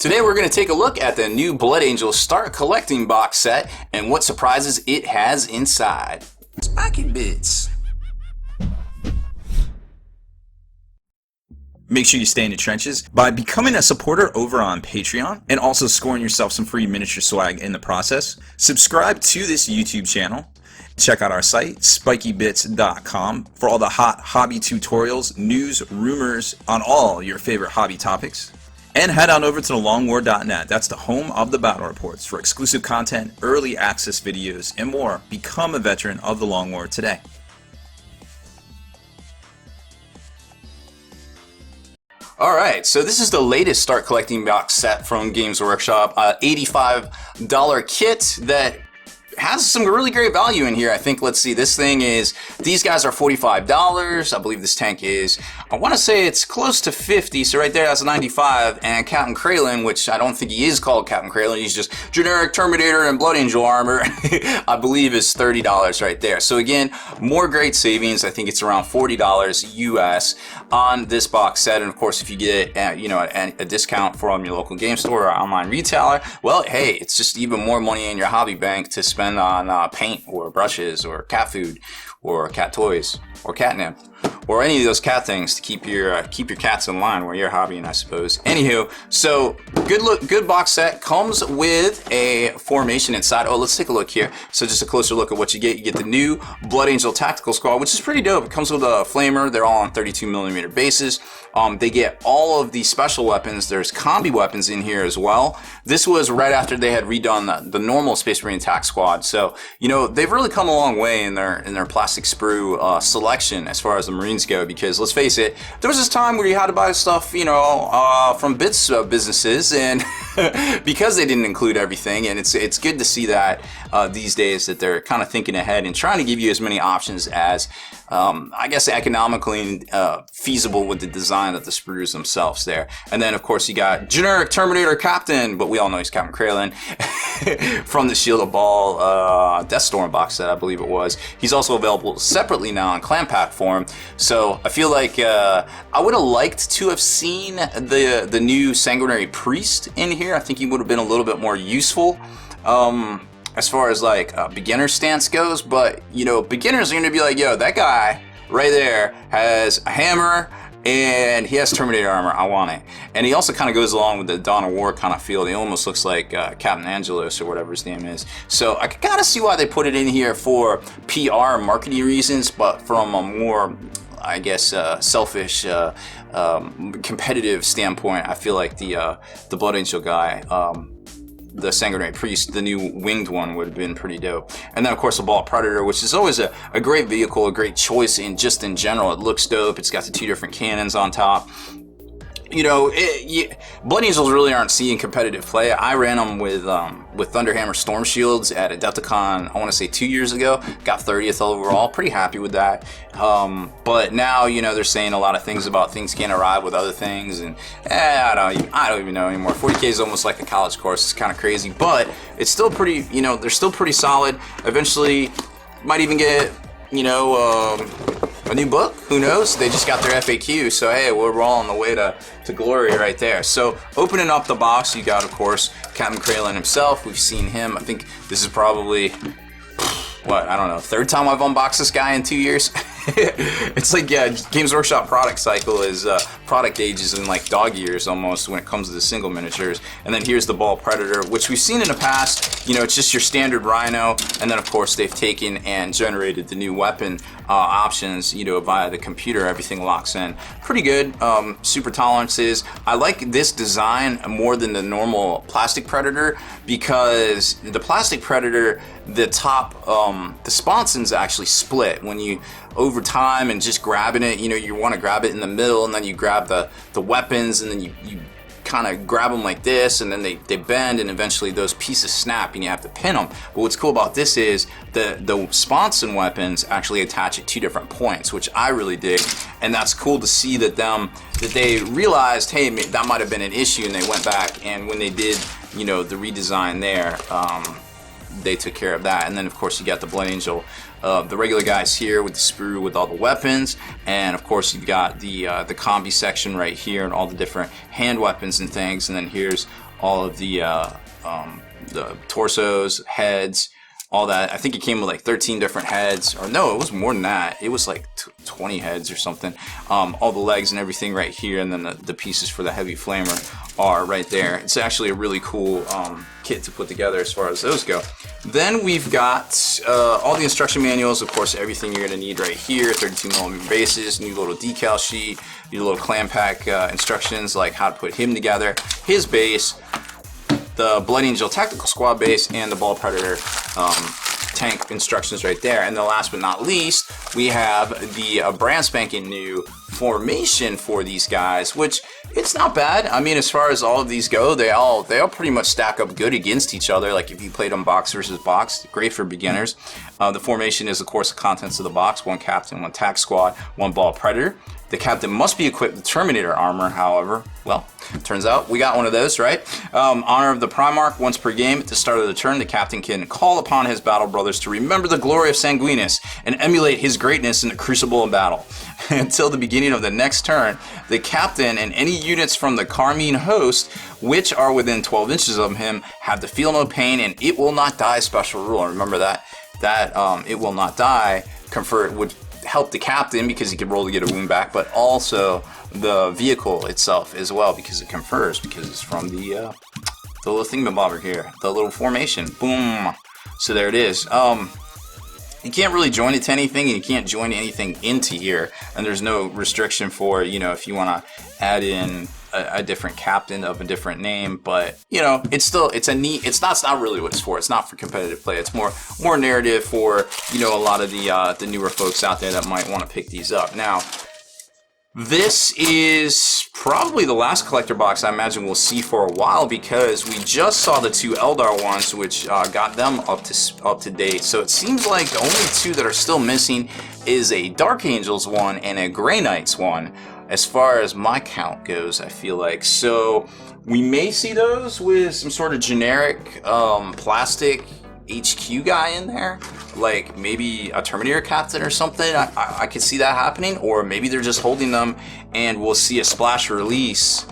Today we're going to take a look at the new Blood Angel Start Collecting box set and what surprises it has inside. Spiky bits. Make sure you stay in the trenches by becoming a supporter over on Patreon and also scoring yourself some free miniature swag in the process. Subscribe to this YouTube channel. Check out our site, spikybits.com, for all the hot hobby tutorials, news, rumors on all your favorite hobby topics. And head on over to thelongwar.net. That's the home of the battle reports for exclusive content, early access videos, and more. Become a veteran of the Long War today. Alright, so this is the latest Start Collecting box set from Games Workshop. $85 kit that has some really great value in here. I think, let's see, these guys are $45. I believe this tank is, I want to say it's close to 50, so right there that's 95. And Captain Kralin, which I don't think he is called Captain Kralin, he's just generic Terminator and Blood Angel armor, I believe is $30 right there. So again, more great savings. I think it's around $40 US on this box set. And of course, if you get a discount from your local game store or online retailer, well, hey, it's just even more money in your hobby bank to spend on paint or brushes or cat food or cat toys or catnip or any of those cat things to keep your cats in line where you're hobbying, I suppose. Anywho, so good box set. Comes with a formation inside. Oh, let's take a look here. So just a closer look at what you get. You get the new Blood Angel Tactical Squad, which is pretty dope. It comes with a flamer. They're all on 32mm bases. They get all of the special weapons. There's combi weapons in here as well. This was right after they had redone the normal Space Marine Attack Squad. So, they've really come a long way in their plastic sprue selection as far as the Marines go, because let's face it, there was this time where you had to buy stuff, from bits businesses, and because they didn't include everything, and it's good to see that these days that they're kind of thinking ahead and trying to give you as many options as I guess economically feasible with the design of the sprues themselves there. And then of course you got generic Terminator Captain, but we all know he's Captain Kralin from the Shield of Ball Deathstorm box set, I believe it was. He's also available separately now in clan pack form. So I feel like I would have liked to have seen the new Sanguinary Priest in here. I think he would have been a little bit more useful. As far as like beginner stance goes, but beginners are gonna be like, yo, that guy right there has a hammer and he has Terminator armor, I want it. And he also kind of goes along with the Dawn of War kind of feel. He almost looks like Captain Angelos or whatever his name is. So I can kind of see why they put it in here for PR marketing reasons, but from a more, I guess, selfish competitive standpoint, I feel like the Blood Angel guy, the Sanguinary Priest, the new winged one, would have been pretty dope. And then of course the Ball Predator, which is always a great vehicle, a great choice in general. It looks dope. It's got the two different cannons on top. Blood Angels really aren't seeing competitive play. I ran them with Thunderhammer Storm Shields at Adepticon, I want to say 2 years ago. Got 30th overall. Pretty happy with that. But now, they're saying a lot of things about things can't arrive with other things, and I don't even know anymore. 40K is almost like a college course. It's kind of crazy, but it's still pretty. They're still pretty solid. Eventually, might even get a new book, who knows? They just got their FAQ, so hey, we're all on the way to glory right there. So opening up the box, you got, of course, Captain Kralin himself. We've seen him. I think this is probably, I don't know, third time I've unboxed this guy in 2 years. It's like, Games Workshop product cycle is product ages in like dog years almost when it comes to the single miniatures. And then here's the Ball Predator, which we've seen in the past. It's just your standard Rhino, and then of course they've taken and generated the new weapon options, via the computer. Everything locks in pretty good. Super tolerances. I like this design more than the normal plastic Predator, because the plastic Predator, the top, the sponsons actually split when you over time and just grabbing it. You want to grab it in the middle, and then you grab the weapons, and then you kind of grab them like this, and then they bend, and eventually those pieces snap and you have to pin them. But what's cool about this is the sponson weapons actually attach at 2 different points, which I really dig. And that's cool to see that they realized, hey, that might have been an issue, and they went back, and when they did the redesign there, they took care of that. And then of course you got the Blood Angel, the regular guys here with the sprue with all the weapons, and of course you've got the combi section right here and all the different hand weapons and things. And then here's all of the torsos, heads, all that. I think it came with like 13 different heads, or no, it was more than that. It was like 20 heads or something. All the legs and everything right here, and then the pieces for the heavy flamer are right there. It's actually a really cool kit to put together as far as those go. Then we've got all the instruction manuals, of course, everything you're going to need right here. 32mm bases, new little decal sheet, new little clam pack instructions like how to put him together, his base, the Blood Angel Tactical Squad base, and the Ball Predator tank instructions right there. And then last but not least, we have the brand spanking new formation for these guys, which it's not bad. I mean, as far as all of these go, they all pretty much stack up good against each other. Like if you played them box versus box, great for beginners. The formation is, of course, the contents of the box: one captain, one tac squad, one Ball Predator. The captain must be equipped with Terminator armor, however. Well, turns out we got one of those, right? Honor of the Primarch. Once per game, at the start of the turn, the captain can call upon his battle brothers to remember the glory of Sanguinus and emulate his greatness in the crucible of battle. Until the beginning of the next turn, the captain and any units from the Carmine host, which are within 12 inches of him, have the Feel No Pain and It Will Not Die special rule. Remember that It Will Not Die would help the captain because he could roll to get a wound back, but also the vehicle itself as well, because it confers, because it's from the little thingamabobber here, the little formation. Boom. So there it is. You can't really join it to anything, and you can't join anything into here, and there's no restriction for, you know, if you want to add in a different captain of a different name. But you know, it's not really what it's for. It's not for competitive play. It's more narrative for, you know, a lot of the newer folks out there that might want to pick these up. Now, this is probably the last collector box I imagine we'll see for a while, because we just saw the two Eldar ones, which got them up to date. So it seems like the only two that are still missing is a Dark Angels one and a Grey Knights one, as far as my count goes, I feel like. So we may see those with some sort of generic plastic HQ guy in there, like maybe a Terminator captain or something. I could see that happening, or maybe they're just holding them and we'll see a splash release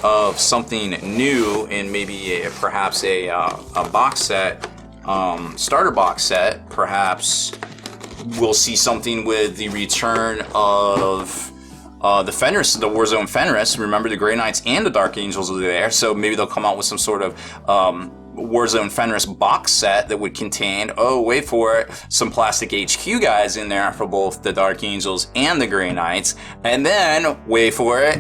of something new, and maybe perhaps a box set, starter box set. Perhaps we'll see something with the return of the Fenris, the Warzone Fenris. Remember, the Grey Knights and the Dark Angels are there, so maybe they'll come out with some sort of Warzone Fenris box set that would contain, oh wait for it, some plastic HQ guys in there for both the Dark Angels and the Grey Knights. And then, wait for it,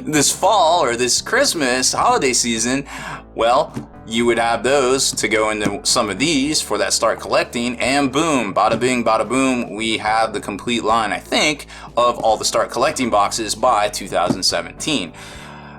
this fall or this Christmas holiday season, well, you would have those to go into some of these for that start collecting, and boom, bada bing, bada boom, we have the complete line, I think, of all the start collecting boxes by 2017.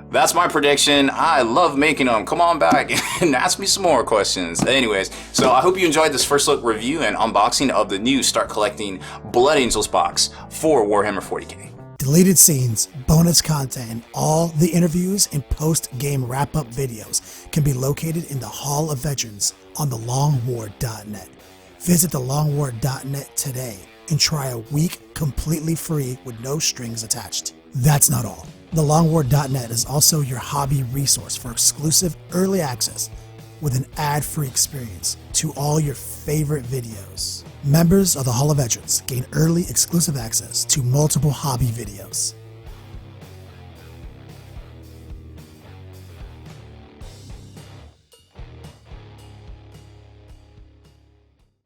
That's my prediction. I love making them. Come on back and ask me some more questions. Anyways, so I hope you enjoyed this first look review and unboxing of the new Start Collecting Blood Angels box for Warhammer 40k. Deleted scenes, bonus content, and all the interviews and post-game wrap-up videos can be located in the Hall of Veterans on thelongwar.net. Visit thelongwar.net today and try a week completely free with no strings attached. That's not all. TheLongWar.net is also your hobby resource for exclusive early access with an ad-free experience to all your favorite videos. Members of the Hall of Veterans gain early exclusive access to multiple hobby videos.